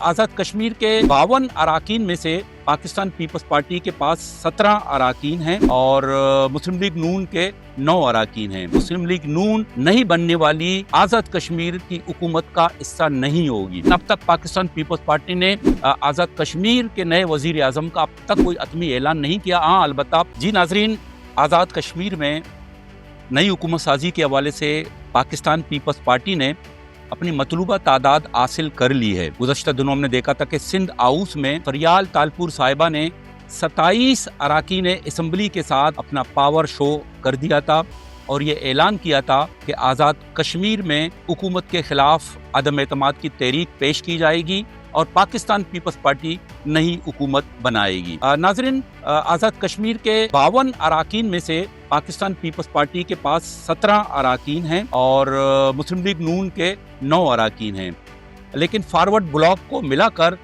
आज़ाद कश्मीर के 52 अराकीन में से पाकिस्तान पीपल्स पार्टी के पास 17 अराकीन हैं और मुस्लिम लीग नून के 9 अराकीन हैं। मुस्लिम लीग नून नहीं बनने वाली आज़ाद कश्मीर की हुकूमत का हिस्सा नहीं होगी। अब तक पाकिस्तान पीपल्स पार्टी ने आज़ाद कश्मीर के नए वज़ीर आज़म का अब तक कोई हतमी ऐलान नहीं किया। हाँ, अलबत्ता जी नाज़रीन, आज़ाद कश्मीर में नई हुकूमत साजी के हवाले से पाकिस्तान पीपल्स पार्टी ने अपनी मतलूबा तादाद हासिल कर ली है। गुज़श्ता दिनों हमने देखा था कि सिंध हाउस में फरियाल तालपुर साहिबा ने 27 अराकीन असम्बली के साथ अपना पावर शो कर दिया था और ये ऐलान किया था कि आज़ाद कश्मीर में हुकूमत के खिलाफ अदम एतमाद की तहरीक पेश की जाएगी और पाकिस्तान पीपल्स पार्टी नई हुकूमत बनाएगी। नाज़रीन, आज़ाद कश्मीर के 52 अराकीन में से पाकिस्तान पीपल्स पार्टी के पास 17 अराकीन हैं और मुस्लिम लीग नून के 9 अराकीन हैं, लेकिन फॉरवर्ड ब्लॉक को मिलाकर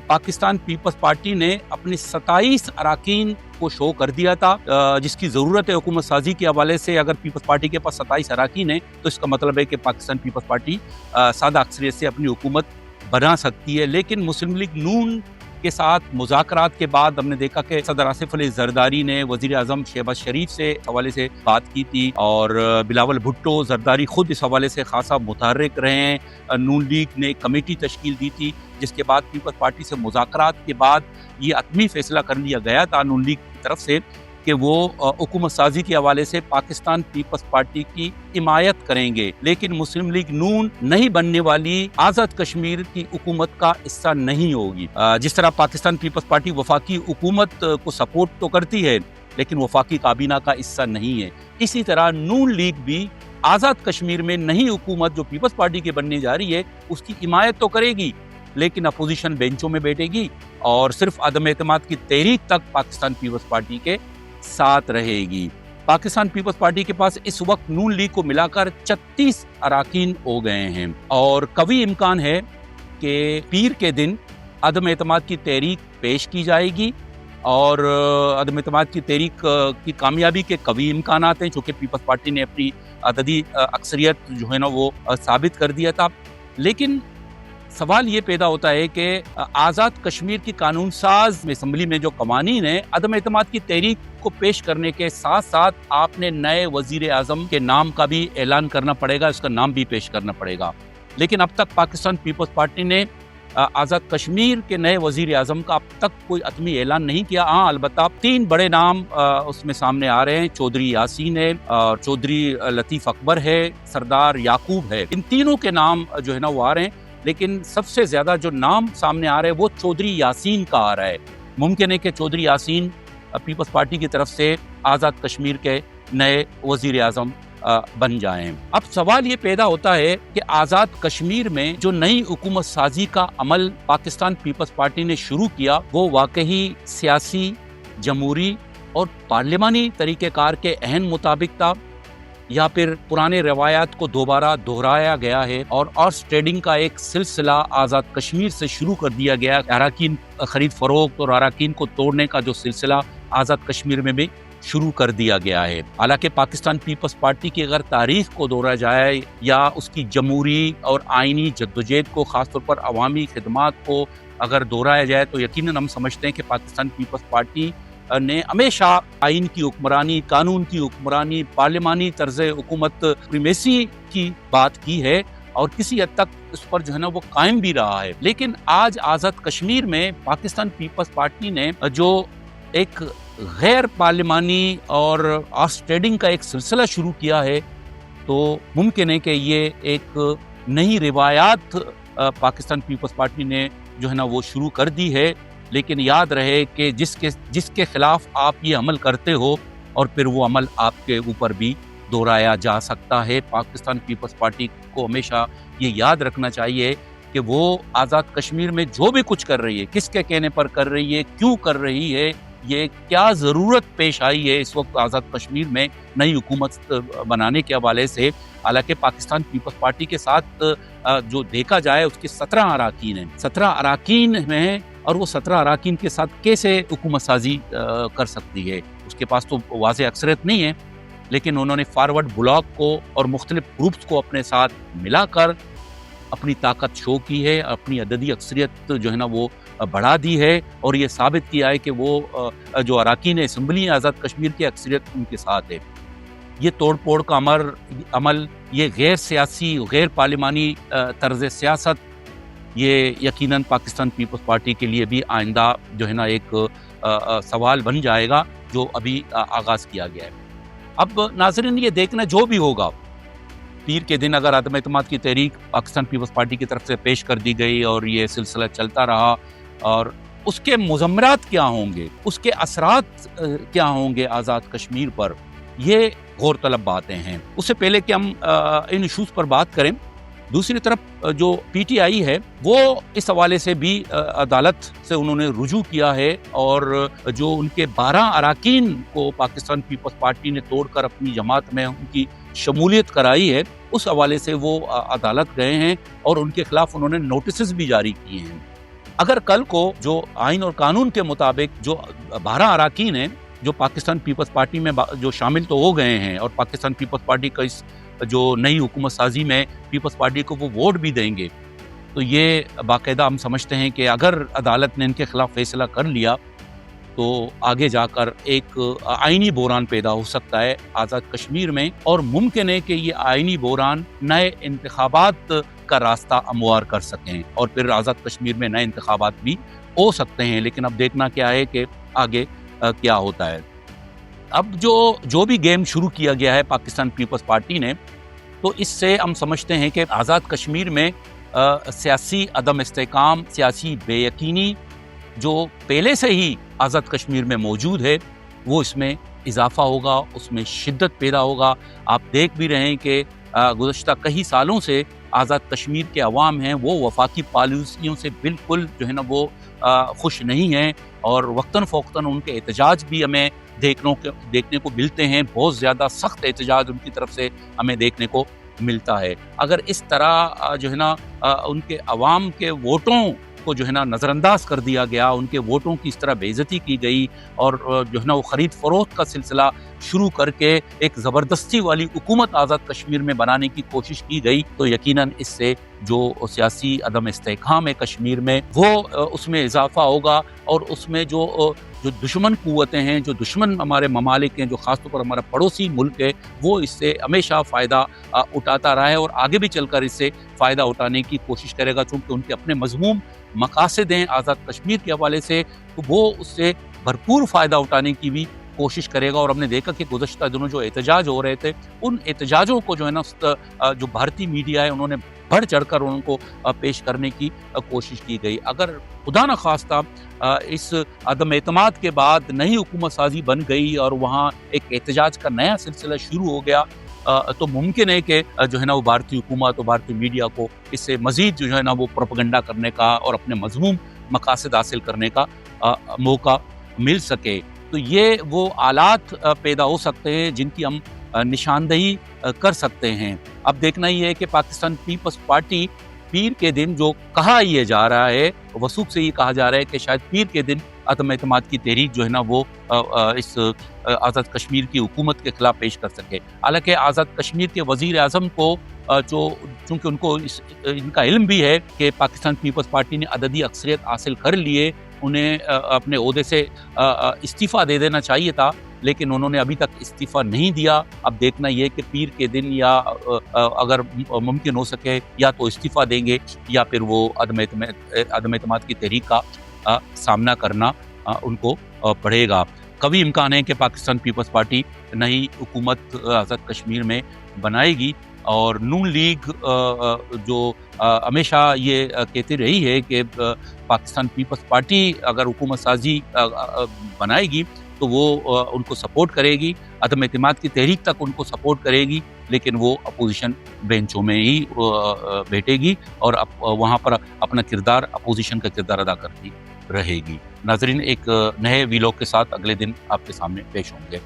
पाकिस्तान पीपल्स पार्टी ने अपने 27 अराकीन को शो कर दिया था, जिसकी ज़रूरत है हुकूमत साजी के हवाले से। अगर पीपल्स पार्टी के पास 27 अराकीन है तो इसका मतलब है कि पाकिस्तान पीपल्स पार्टी सादा अक्सरियत से अपनी हुकूमत बना सकती है। लेकिन मुस्लिम लीग नून के साथ मुज़ाकरात के बाद हमने देखा कि सदर आसिफ अली जरदारी ने वज़ीर आज़म शहबाज शरीफ से हवाले से बात की थी और बिलावल भुट्टो जरदारी खुद इस हवाले से खासा मुतहर्रिक रहे हैं। नून लीग ने कमेटी तश्कील दी थी, जिसके बाद पीपल्स पार्टी से मुज़ाकरात के बाद ये हतमी फैसला कर लिया गया था नून लीग की तरफ से कि वो हुकूमत साजी के हवाले से पाकिस्तान पीपल्स पार्टी की हिमायत करेंगे, लेकिन मुस्लिम लीग नून नहीं बनने वाली आज़ाद कश्मीर की हुकूमत का हिस्सा नहीं होगी। जिस तरह पाकिस्तान पीपल्स पार्टी वफाकी हुकूमत को सपोर्ट तो करती है लेकिन वफाकी काबीना का हिस्सा नहीं है, इसी तरह नून लीग भी आज़ाद कश्मीर में नई हुकूमत जो पीपल्स पार्टी के बनने जा रही है उसकी हिमायत तो करेगी, लेकिन अपोजिशन बेंचों में बैठेगी और सिर्फ अदम एतमाद की तहरीक तक पाकिस्तान पीपल्स पार्टी के साथ रहेगी। पाकिस्तान पीपल्स पार्टी के पास इस वक्त नून लीग को मिलाकर 36 अराकीन हो गए हैं और कभी इम्कान है कि पीर के दिन अदम एतमाद की तहरीक पेश की जाएगी और अदम एतमाद की तहरीक की कामयाबी के कभी इम्कान हैं, चूँकि पीपल्स पार्टी ने अपनी अददी अक्सरियत जो है ना वो साबित कर दिया था। लेकिन सवाल ये पैदा होता है कि आज़ाद कश्मीर की कानून साज में असम्बली में जो कवानीन है, अदम एतमाद की तहरीक को पेश करने के साथ साथ आपने नए वज़ीर आज़म के नाम का भी ऐलान करना पड़ेगा, उसका नाम भी पेश करना पड़ेगा। लेकिन अब तक पाकिस्तान पीपल्स पार्टी ने आज़ाद कश्मीर के नए वज़ीर आज़म का अब तक कोई हतमी ऐलान नहीं किया। हाँ, अलबत्ता 3 बड़े नाम उसमें सामने आ रहे हैं। चौधरी यासीन है और चौधरी लतीफ़ अकबर है, सरदार याकूब है। इन तीनों के नाम जो है ना वो आ रहे हैं, लेकिन सबसे ज़्यादा जो नाम सामने आ रहा है वो चौधरी यासीन का आ रहा है। मुमकिन है कि चौधरी यासीन पीपल्स पार्टी की तरफ से आज़ाद कश्मीर के नए वज़ीर आज़म बन जाएं। अब सवाल ये पैदा होता है कि आज़ाद कश्मीर में जो नई हुकूमत साजी का अमल पाकिस्तान पीपल्स पार्टी ने शुरू किया वो वाकई सियासी, जमहूरी और पार्लिमानी तरीक़ेकार के अहम मुताबिक था या फिर पुराने रवायात को दोबारा दोहराया गया है और हॉर्स ट्रेडिंग का एक सिलसिला आज़ाद कश्मीर से शुरू कर दिया गया। अराकीन खरीद फरोख्त और अराकीन को तोड़ने का जो सिलसिला आज़ाद कश्मीर में भी शुरू कर दिया गया है। हालांकि पाकिस्तान पीपल्स पार्टी की अगर तारीख को दोहराया जाए या उसकी जमहूरी और आइनी जद्दोजहद को, ख़ासतौर पर अवामी खिदमात को अगर दोहराया जाए तो यकीनन हम समझते हैं कि पाकिस्तान पीपल्स पार्टी ने हमेशा आइन की हुक्मरानी, कानून की हुक्मरानी, पार्लिमानी तर्ज हुकूमत प्रीमेसी की बात की है और किसी हद तक उस पर जो है ना वो कायम भी रहा है। लेकिन आज आज़ाद कश्मीर में पाकिस्तान पीपल्स पार्टी ने जो एक गैर पार्लिमानी और हॉर्स ट्रेडिंग का एक सिलसिला शुरू किया है, तो मुमकिन है कि ये एक नई रिवायात पाकिस्तान पीपल्स पार्टी ने जो है ना वो शुरू कर दी है। लेकिन याद रहे कि जिसके खिलाफ आप ये अमल करते हो और फिर वो अमल आपके ऊपर भी दोहराया जा सकता है। पाकिस्तान पीपल्स पार्टी को हमेशा ये याद रखना चाहिए कि वो आज़ाद कश्मीर में जो भी कुछ कर रही है, किसके कहने पर कर रही है, क्यों कर रही है, ये क्या ज़रूरत पेश आई है इस वक्त आज़ाद कश्मीर में नई हुकूमत बनाने के हवाले से। हालांकि पाकिस्तान पीपल्स पार्टी के साथ जो देखा जाए उसके 17 अराकीन हैं, 17 अराकीन में, और वो 17 अराकीन के साथ कैसे हुकूमत साजी कर सकती है, उसके पास तो वाज़ेह अक्सरियत नहीं है। लेकिन उन्होंने फॉरवर्ड ब्लॉक को और मुख्तलिफ ग्रुप्स को अपने साथ मिलाकर अपनी ताकत शो की है, अपनी अददी अक्सरियत जो है ना वो बढ़ा दी है, और ये साबित किया है कि वो जो अराकीन असम्बली आज़ाद कश्मीर की अक्सरियत उनके साथ है। ये तोड़ फोड़ का अमल, ये गैर सियासी, गैर पार्लिमानी तर्ज सियासत, ये यकीनन पाकिस्तान पीपल्स पार्टी के लिए भी आइंदा जो है ना एक सवाल बन जाएगा जो अभी आगाज़ किया गया है। अब नाज़रीन, ये देखना जो भी होगा, पीर के दिन अगर अदम एतमाद की तहरीक पाकिस्तान पीपल्स पार्टी की तरफ से पेश कर दी गई और ये सिलसिला चलता रहा, और उसके मुज़म्मरात क्या होंगे, उसके असरात क्या होंगे आज़ाद कश्मीर पर, ये गौर तलब बातें हैं। उससे पहले कि हम इन इशूज़ पर बात करें, दूसरी तरफ जो PTI है वो इस हवाले से भी अदालत से उन्होंने रुजू किया है, और जो उनके 12 अराकीन को पाकिस्तान पीपल्स पार्टी ने तोड़कर अपनी जमात में उनकी शमूलियत कराई है, उस हवाले से वो अदालत गए हैं और उनके खिलाफ उन्होंने नोटिस भी जारी किए हैं। अगर कल को जो आइन और कानून के मुताबिक जो 12 अराकीन हैं जो पाकिस्तान पीपल्स पार्टी में जो शामिल तो हो गए हैं, और पाकिस्तान पीपल्स पार्टी का इस जो नई हुकूमत साजी में पीपल्स पार्टी को वो वोट भी देंगे, तो ये बाकायदा हम समझते हैं कि अगर अदालत ने इनके खिलाफ फैसला कर लिया तो आगे जाकर एक आइनी बहरान पैदा हो सकता है आज़ाद कश्मीर में, और मुमकिन है कि ये आइनी बहरान नए इंतखाबात का रास्ता हमवार कर सकें, और फिर आज़ाद कश्मीर में नए इंतखाबात भी हो सकते हैं। लेकिन अब देखना क्या है कि आगे क्या होता है। अब जो भी गेम शुरू किया गया है पाकिस्तान पीपल्स पार्टी ने, तो इससे हम समझते हैं कि आज़ाद कश्मीर में सियासी अदम इस्तेहकाम, सियासी बेयकीनी जो पहले से ही आज़ाद कश्मीर में मौजूद है, वो इसमें इजाफा होगा, उसमें शिद्दत पैदा होगा। आप देख भी रहे हैं कि गुज़श्ता कई सालों से आज़ाद कश्मीर के अवाम हैं वो वफाकी पॉलिसियों से बिल्कुल जो है ना वो खुश नहीं हैं, और वक्तन फ़ौक्तन उनके एहतजाज भी हमें देखने को मिलते हैं। बहुत ज़्यादा सख्त एहतजाज उनकी तरफ से हमें देखने को मिलता है। अगर इस तरह जो है ना उनके अवाम के वोटों को जो है ना नज़रअंदाज कर दिया गया, उनके वोटों की इस तरह बेइज्जती की गई, और जो है ना वो ख़रीद फरोख्त का सिलसिला शुरू करके एक ज़बरदस्ती वाली हुकूमत आज़ाद कश्मीर में बनाने की कोशिश की गई, तो यकीनन इससे जो सियासी अदम इस्तेहकाम है कश्मीर में वो उसमें इजाफा होगा, और उसमें जो दुश्मन कुव्वतें हैं, जो दुश्मन हमारे ममालिक हैं, जो ख़ासतौर पर हमारा पड़ोसी मुल्क है, वो इससे हमेशा फ़ायदा उठाता रहा है और आगे भी चलकर इससे फ़ायदा उठाने की कोशिश करेगा, चूँकि उनके अपने मज़मूम मकासद हैं आज़ाद कश्मीर के हवाले से, तो वो उससे भरपूर फ़ायदा उठाने की भी कोशिश करेगा। और हमने देखा कि गुज़श्ता दिनों जो एहतजाज हो रहे थे, उन एहतजाजों को जो है ना जो भारतीय मीडिया है उन्होंने बढ़ चढ़कर उनको पेश करने की कोशिश की गई। अगर खुदा न खास्ता इस अदम एतमाद के बाद नई हुकूमत साजी बन गई और वहाँ एक एहतजाज का नया सिलसिला शुरू हो गया, तो मुमकिन है कि जो है ना वो भारतीय हुकूमत और भारतीय मीडिया को इससे मज़ीद जो है ना वो प्रोपेगेंडा करने का और अपने मज़मूम मकासद हासिल करने का मौका मिल सके। तो ये वो आलात पैदा हो सकते हैं जिनकी हम निशानदही कर सकते हैं। अब देखना ये है कि पाकिस्तान पीपल्स पार्टी पीर के दिन जो कहा ये जा रहा है, वसूख से ये कहा जा रहा है कि शायद पीर के दिन अदम एतमाद की तहरीक जो है ना वो इस आज़ाद कश्मीर की हुकूमत के खिलाफ पेश कर सके। हालांकि आज़ाद कश्मीर के वज़ीर आज़म को चूँकि उनको इनका इल्म भी है कि पाकिस्तान पीपल्स पार्टी ने अददी अक्सरियत हासिल कर लिए, उन्हें अपने ओहदे से इस्तीफ़ा दे देना चाहिए था, लेकिन उन्होंने अभी तक इस्तीफ़ा नहीं दिया। अब देखना ये कि पीर के दिन या अगर मुमकिन हो सके या तो इस्तीफ़ा देंगे या फिर वो अदम एतमाद की तहरीक का सामना करना उनको पड़ेगा। कभी इम्कान है कि पाकिस्तान पीपल्स पार्टी नई हुकूमत आज़ाद कश्मीर में बनाएगी, और नून लीग जो हमेशा ये कहती रही है कि पाकिस्तान पीपल्स पार्टी अगर हुकूमत साजी बनाएगी तो वो उनको सपोर्ट करेगी, अदम एतमाद की तहरीक तक उनको सपोर्ट करेगी, लेकिन वो अपोजिशन बेंचों में ही बैठेगी और वहाँ पर अपना किरदार, अपोजिशन का किरदार अदा करती रहेगी। नाजरीन, एक नए वीलॉग के साथ अगले दिन आपके सामने पेश होंगे।